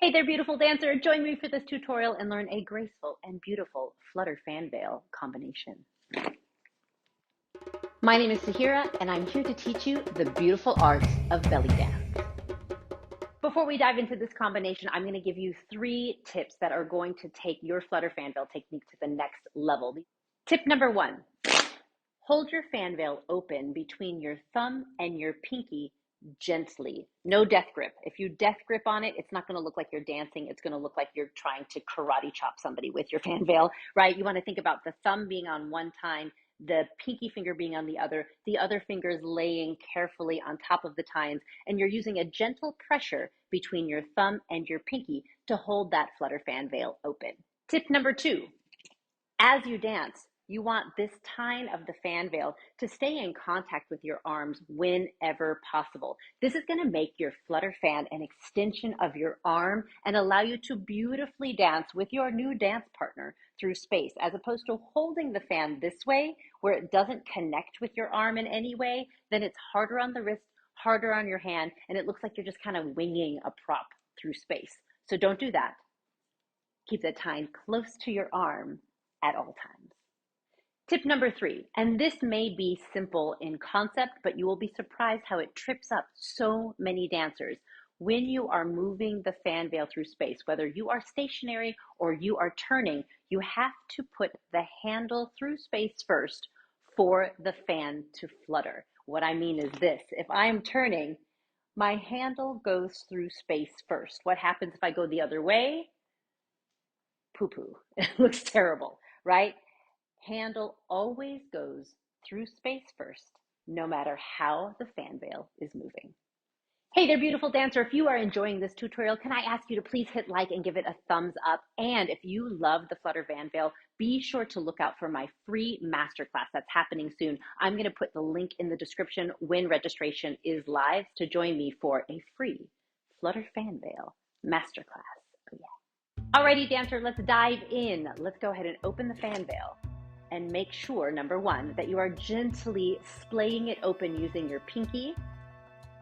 Hey there, beautiful dancer. Join me for this tutorial and learn a graceful and beautiful flutter fan veil combination. My name is Sahira, and I'm here to teach you the beautiful art of belly dance. Before we dive into this combination, I'm going to give you 3 tips that are going to take your flutter fan veil technique to the next level. Tip number 1, hold your fan veil open between your thumb and your pinky gently. No death grip. If you death grip on it, it's not going to look like you're dancing. It's going to look like you're trying to karate chop somebody with your fan veil, right? You want to think about the thumb being on one time, the pinky finger being on the other fingers laying carefully on top of the tines, and you're using a gentle pressure between your thumb and your pinky to hold that flutter fan veil open. Tip number 2, as you dance, you want this tine of the fan veil to stay in contact with your arms whenever possible. This is going to make your flutter fan an extension of your arm and allow you to beautifully dance with your new dance partner through space, as opposed to holding the fan this way where it doesn't connect with your arm in any way. Then it's harder on the wrist, harder on your hand, and it looks like you're just kind of winging a prop through space. So don't do that. Keep the tine close to your arm at all times. Tip number 3, and this may be simple in concept, but you will be surprised how it trips up so many dancers. When you are moving the fan veil through space, whether you are stationary or you are turning, you have to put the handle through space first for the fan to flutter. What I mean is this: if I'm turning, my handle goes through space first. What happens if I go the other way? Poo-poo. It looks terrible, right? Handle always goes through space first, no matter how the fan veil is moving. Hey there, beautiful dancer. If you are enjoying this tutorial, can I ask you to please hit like and give it a thumbs up? And if you love the flutter fan veil, be sure to look out for my free masterclass that's happening soon. I'm going to put the link in the description when registration is live to join me for a free flutter fan veil masterclass. Oh yeah. Alrighty, dancer, let's dive in. Let's go ahead and open the fan veil. And make sure, number 1, that you are gently splaying it open using your pinky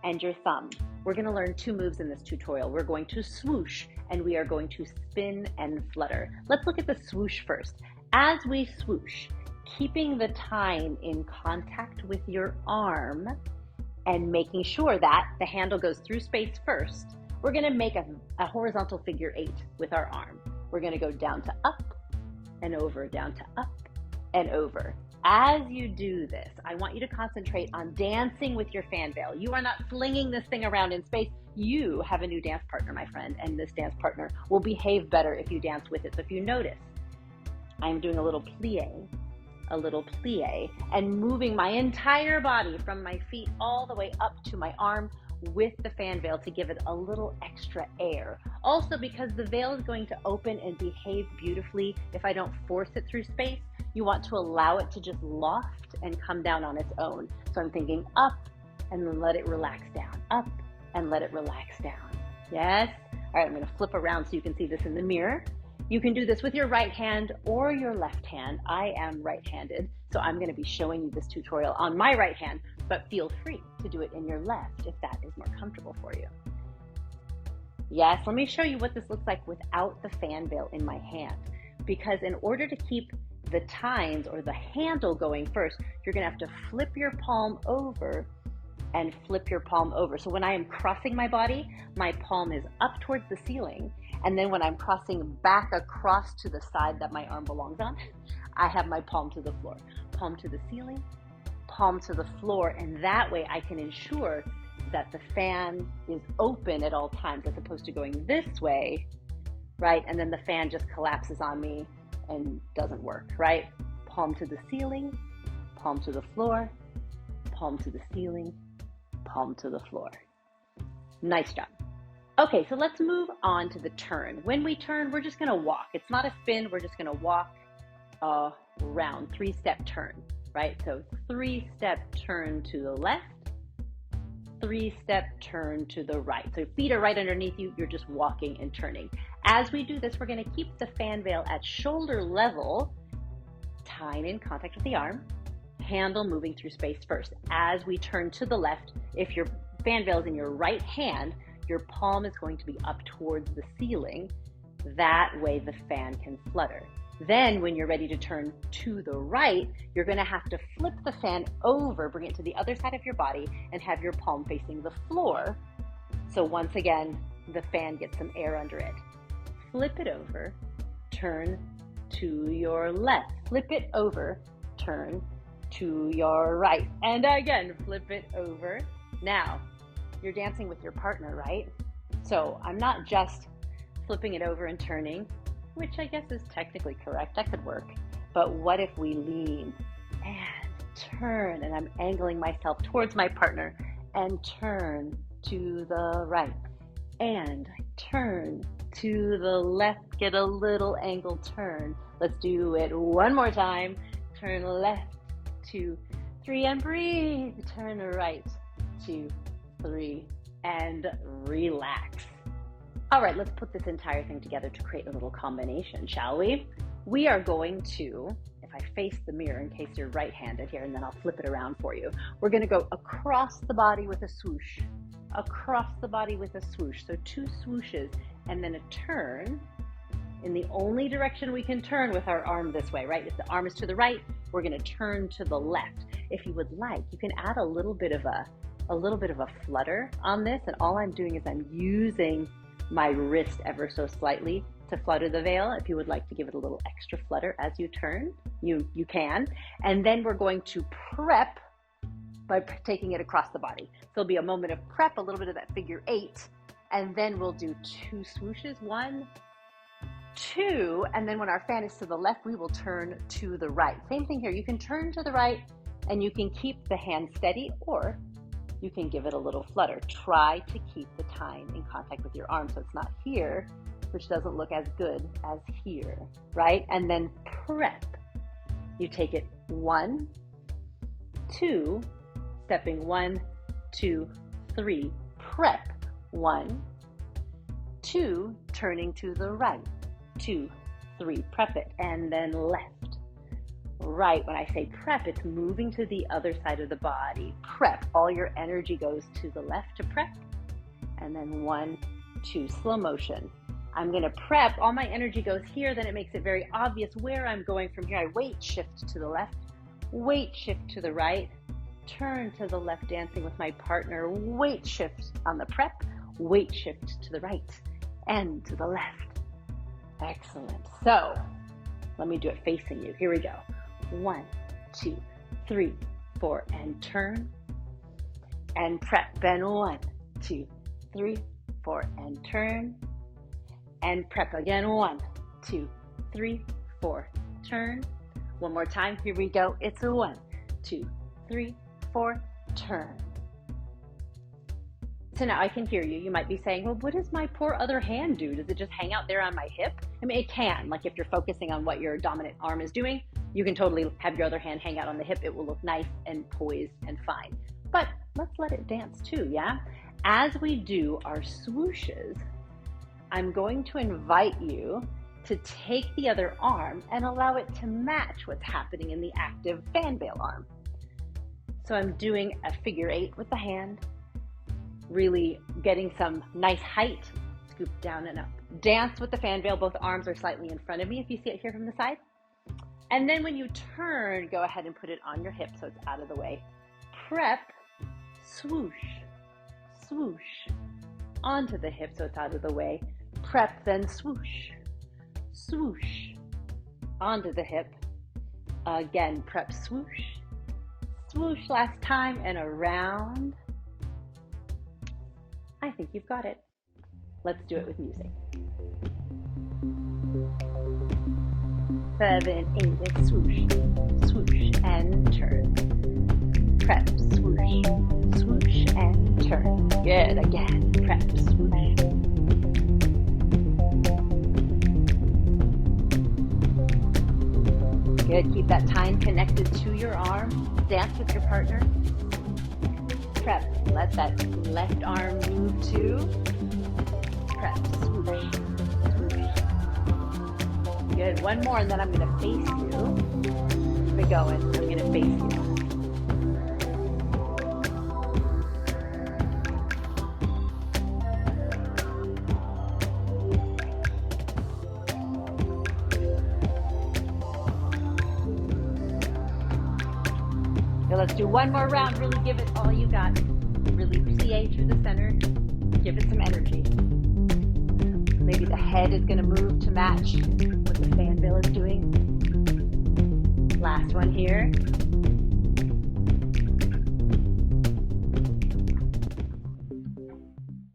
and your thumb. We're going to learn 2 moves in this tutorial. We're going to swoosh and we are going to spin and flutter. Let's look at the swoosh first. As we swoosh, keeping the tine in contact with your arm and making sure that the handle goes through space first, we're going to make a horizontal figure 8 with our arm. We're going to go down to up and over, down to up and over. As you do this, I want you to concentrate on dancing with your fan veil. You are not flinging this thing around in space. You have a new dance partner, my friend, and this dance partner will behave better if you dance with it. So if you notice, I'm doing a little plie, and moving my entire body from my feet all the way up to my arm with the fan veil to give it a little extra air. Also, because the veil is going to open and behave beautifully if I don't force it through space, you want to allow it to just loft and come down on its own. So I'm thinking up and then let it relax down, up and let it relax down. Yes? All right, I'm going to flip around so you can see this in the mirror. You can do this with your right hand or your left hand. I am right-handed, so I'm going to be showing you this tutorial on my right hand, but feel free to do it in your left if that is more comfortable for you. Yes, let me show you what this looks like without the fan veil in my hand. Because in order to keep the tines or the handle going first, you're going to have to flip your palm over and flip your palm over. So when I am crossing my body, my palm is up towards the ceiling. And then when I'm crossing back across to the side that my arm belongs on, I have my palm to the floor. Palm to the ceiling, palm to the floor. And that way I can ensure that the fan is open at all times, as opposed to going this way, right? And then the fan just collapses on me and doesn't work, right? Palm to the ceiling, palm to the floor, palm to the ceiling, palm to the floor. Nice job. Okay, so let's move on to the turn. When we turn, we're just gonna walk. It's not a spin, we're just gonna walk around, 3-step turn, right? So 3-step turn to the left, 3-step turn to the right. So feet are right underneath you, you're just walking and turning. As we do this, we're gonna keep the fan veil at shoulder level, tine in contact with the arm, handle moving through space first. As we turn to the left, if your fan veil is in your right hand, Your palm is going to be up towards the ceiling. That way the fan can flutter. Then when you're ready to turn to the right, you're going to have to flip the fan over, bring it to the other side of your body, and have your palm facing the floor. So once again, the fan gets some air under it. Flip it over, turn to your left. Flip it over, turn to your right. And again, flip it over. Now, you're dancing with your partner, right? So I'm not just flipping it over and turning, which I guess is technically correct. That could work. But what if we lean and turn, and I'm angling myself towards my partner and turn to the right and turn to the left, get a little angle turn. Let's do it one more time. Turn left, 2, 3, and breathe. Turn right, 2, 3, and relax. All right, let's put this entire thing together to create a little combination, shall we? We are going to, if I face the mirror in case you're right-handed here, and then I'll flip it around for you. We're gonna go across the body with a swoosh, across the body with a swoosh. So 2 swooshes, and then a turn in the only direction we can turn with our arm this way, right? If the arm is to the right, we're gonna turn to the left. If you would like, you can add a little bit of a flutter on this, and all I'm doing is I'm using my wrist ever so slightly to flutter the veil. If you would like to give it a little extra flutter as you turn, you can. And then we're going to prep by taking it across the body. So there'll be a moment of prep, a little bit of that figure 8, and then we'll do 2 swooshes, 1, 2, and then when our fan is to the left, we will turn to the right. Same thing here. You can turn to the right and you can keep the hand steady, or you can give it a little flutter. Try to keep the time in contact with your arm so it's not here, which doesn't look as good as here, right? And then prep. You take it 1, 2, stepping 1, 2, 3, prep, 1, 2, turning to the right, 2, 3, prep it, and then left. Right, when I say prep, it's moving to the other side of the body. Prep, all your energy goes to the left to prep, and then 1, 2, slow motion. I'm gonna prep, all my energy goes here, then it makes it very obvious where I'm going from here. I weight shift to the left, weight shift to the right, turn to the left, dancing with my partner, weight shift on the prep, weight shift to the right, and to the left. Excellent. So, let me do it facing you. Here we go. 1, 2, 3, 4, and turn, and prep. Then 1, 2, 3, 4, and turn, and prep again. 1, 2, 3, 4, turn. One more time. Here we go. It's a 1, 2, 3, 4, turn. So now I can hear you. You might be saying, well, what does my poor other hand do? Does it just hang out there on my hip? I mean, it can. Like if you're focusing on what your dominant arm is doing, you can totally have your other hand hang out on the hip. It will look nice and poised and fine. But let's let it dance too, yeah? As we do our swooshes, I'm going to invite you to take the other arm and allow it to match what's happening in the active fan veil arm. So I'm doing a figure 8 with the hand, really getting some nice height, scoop down and up. Dance with the fan veil, both arms are slightly in front of me if you see it here from the side. And then when you turn, go ahead and put it on your hip so it's out of the way. Prep, swoosh, swoosh, onto the hip so it's out of the way. Prep, then swoosh, swoosh, onto the hip. Again, prep, swoosh, swoosh last time, and around. I think you've got it. Let's do it with music. 7, 8, with swoosh, swoosh, and turn. Prep, swoosh, swoosh, and turn. Good, again, prep, swoosh. Good, keep that time connected to your arm. Dance with your partner. Prep, let that left arm move to prep, swoosh, swoosh. Good, one more and then I'm gonna face you. Keep it going, I'm gonna face you. let's do one more round. Really give it all you got. Really plie through the center. Give it some energy. Maybe the head is going to move to match what the fan veil is doing. Last one here.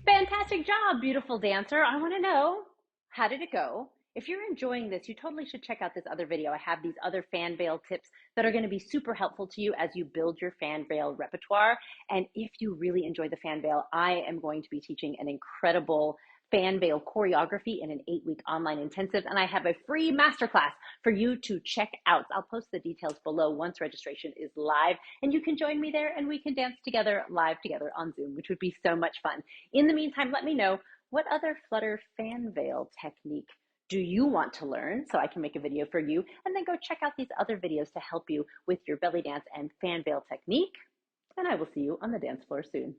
Fantastic job, beautiful dancer. I want to know, how did it go? If you're enjoying this, you totally should check out this other video. I have these other fan veil tips that are going to be super helpful to you as you build your fan veil repertoire. And if you really enjoy the fan veil, I am going to be teaching an incredible fan veil choreography in an 8-week online intensive, and I have a free masterclass for you to check out. I'll post the details below once registration is live, and you can join me there and we can dance together live together on Zoom, which would be so much fun. In the meantime, let me know, what other Flutter fan veil technique do you want to learn so I can make a video for you? And then go check out these other videos to help you with your belly dance and fan veil technique. And I will see you on the dance floor soon.